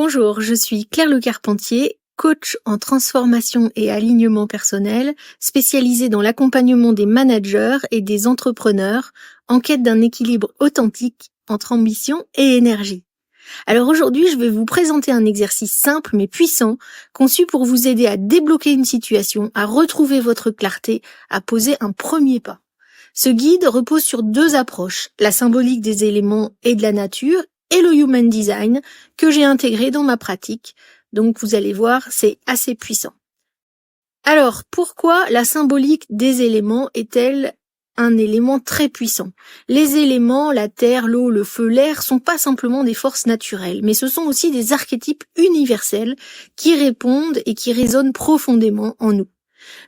Bonjour, je suis Claire Le Carpentier, coach en transformation et alignement personnel, spécialisée dans l'accompagnement des managers et des entrepreneurs en quête d'un équilibre authentique entre ambition et énergie. Alors aujourd'hui, je vais vous présenter un exercice simple mais puissant, conçu pour vous aider à débloquer une situation, à retrouver votre clarté, à poser un premier pas. Ce guide repose sur deux approches, la symbolique des éléments et de la nature et le Human Design que j'ai intégré dans ma pratique. Donc vous allez voir, c'est assez puissant. Alors, pourquoi la symbolique des éléments est-elle un élément très puissant? Les éléments, la terre, l'eau, le feu, l'air, sont pas simplement des forces naturelles, mais ce sont aussi des archétypes universels qui répondent et qui résonnent profondément en nous.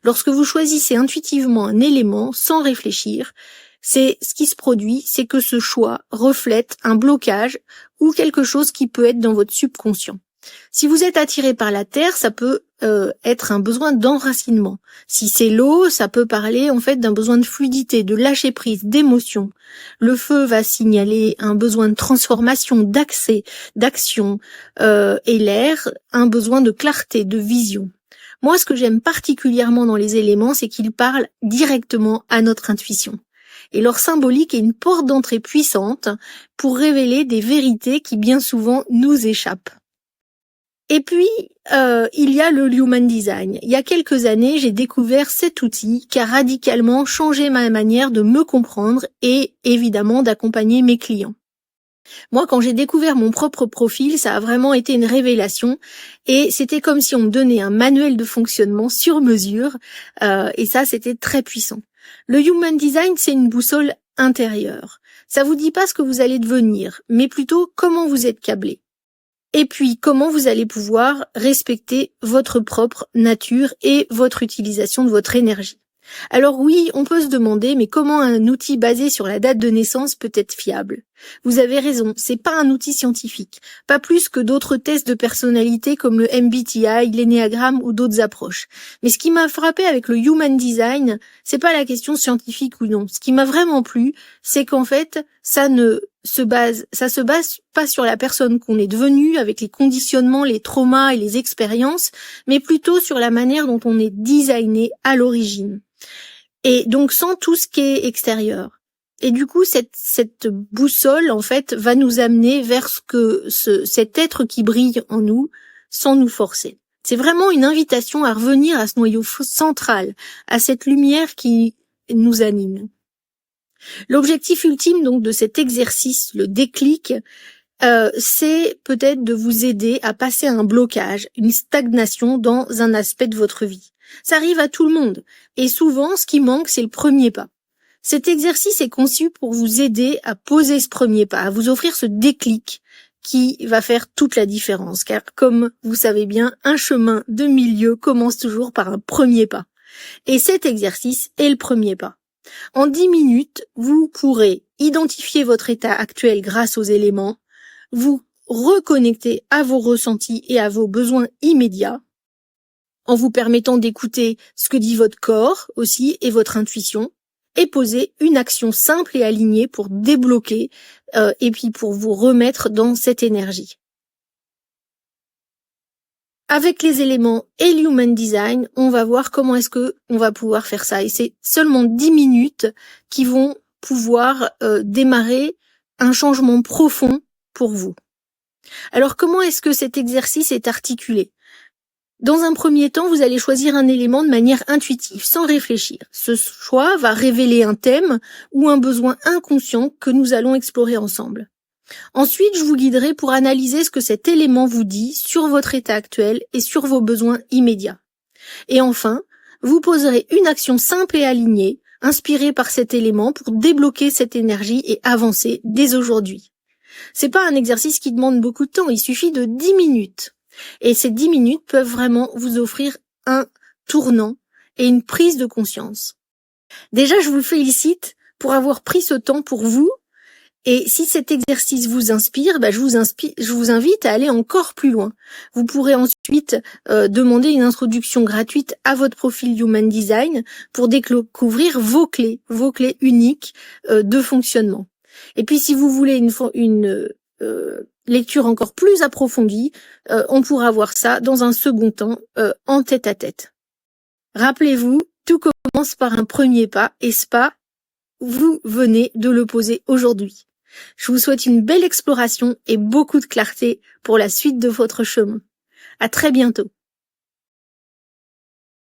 Lorsque vous choisissez intuitivement un élément sans réfléchir, c'est ce qui se produit, c'est que ce choix reflète un blocage ou quelque chose qui peut être dans votre subconscient. Si vous êtes attiré par la terre, ça peut être un besoin d'enracinement. Si c'est l'eau, ça peut parler en fait d'un besoin de fluidité, de lâcher prise, d'émotion. Le feu va signaler un besoin de transformation, d'accès, d'action, et l'air, un besoin de clarté, de vision. Moi, ce que j'aime particulièrement dans les éléments, c'est qu'ils parlent directement à notre intuition. Et leur symbolique est une porte d'entrée puissante pour révéler des vérités qui bien souvent nous échappent. Et puis, il y a le Human Design. Il y a quelques années, j'ai découvert cet outil qui a radicalement changé ma manière de me comprendre et évidemment d'accompagner mes clients. Moi, quand j'ai découvert mon propre profil, ça a vraiment été une révélation et c'était comme si on me donnait un manuel de fonctionnement sur mesure et ça, c'était très puissant. Le Human Design, c'est une boussole intérieure. Ça vous dit pas ce que vous allez devenir, mais plutôt comment vous êtes câblé. Et puis, comment vous allez pouvoir respecter votre propre nature et votre utilisation de votre énergie. Alors oui, on peut se demander, mais comment un outil basé sur la date de naissance peut être fiable? Vous avez raison, c'est pas un outil scientifique, pas plus que d'autres tests de personnalité comme le MBTI, l'énéagramme ou d'autres approches. Mais ce qui m'a frappé avec le Human Design, c'est pas la question scientifique ou non. Ce qui m'a vraiment plu, c'est qu'en fait, ça se base pas sur la personne qu'on est devenue, avec les conditionnements, les traumas et les expériences, mais plutôt sur la manière dont on est designé à l'origine. Et donc sans tout ce qui est extérieur. Et du coup, cette boussole, en fait, va nous amener vers cet être qui brille en nous, sans nous forcer. C'est vraiment une invitation à revenir à ce noyau central, à cette lumière qui nous anime. L'objectif ultime, donc, de cet exercice, le déclic, c'est peut-être de vous aider à passer un blocage, une stagnation dans un aspect de votre vie. Ça arrive à tout le monde. Et souvent, ce qui manque, c'est le premier pas. Cet exercice est conçu pour vous aider à poser ce premier pas, à vous offrir ce déclic qui va faire toute la différence. Car comme vous savez bien, un chemin de milieu commence toujours par un premier pas. Et cet exercice est le premier pas. En 10 minutes, vous pourrez identifier votre état actuel grâce aux éléments, vous reconnecter à vos ressentis et à vos besoins immédiats, en vous permettant d'écouter ce que dit votre corps aussi et votre intuition, et poser une action simple et alignée pour débloquer et puis pour vous remettre dans cette énergie. Avec les éléments et l'Human Design, on va voir comment est-ce que on va pouvoir faire ça. Et c'est seulement 10 minutes qui vont pouvoir démarrer un changement profond pour vous. Alors comment est-ce que cet exercice est articulé ? Dans un premier temps, vous allez choisir un élément de manière intuitive, sans réfléchir. Ce choix va révéler un thème ou un besoin inconscient que nous allons explorer ensemble. Ensuite, je vous guiderai pour analyser ce que cet élément vous dit sur votre état actuel et sur vos besoins immédiats. Et enfin, vous poserez une action simple et alignée, inspirée par cet élément pour débloquer cette énergie et avancer dès aujourd'hui. C'est pas un exercice qui demande beaucoup de temps, il suffit de 10 minutes. Et ces 10 minutes peuvent vraiment vous offrir un tournant et une prise de conscience. Déjà, je vous félicite pour avoir pris ce temps pour vous. Et si cet exercice vous inspire, je vous invite à aller encore plus loin. Vous pourrez ensuite demander une introduction gratuite à votre profil Human Design pour découvrir vos clés uniques de fonctionnement. Et puis si vous voulez lecture encore plus approfondie, on pourra voir ça dans un second temps, en tête-à-tête. Rappelez-vous, tout commence par un premier pas, et ce pas, vous venez de le poser aujourd'hui. Je vous souhaite une belle exploration et beaucoup de clarté pour la suite de votre chemin. À très bientôt.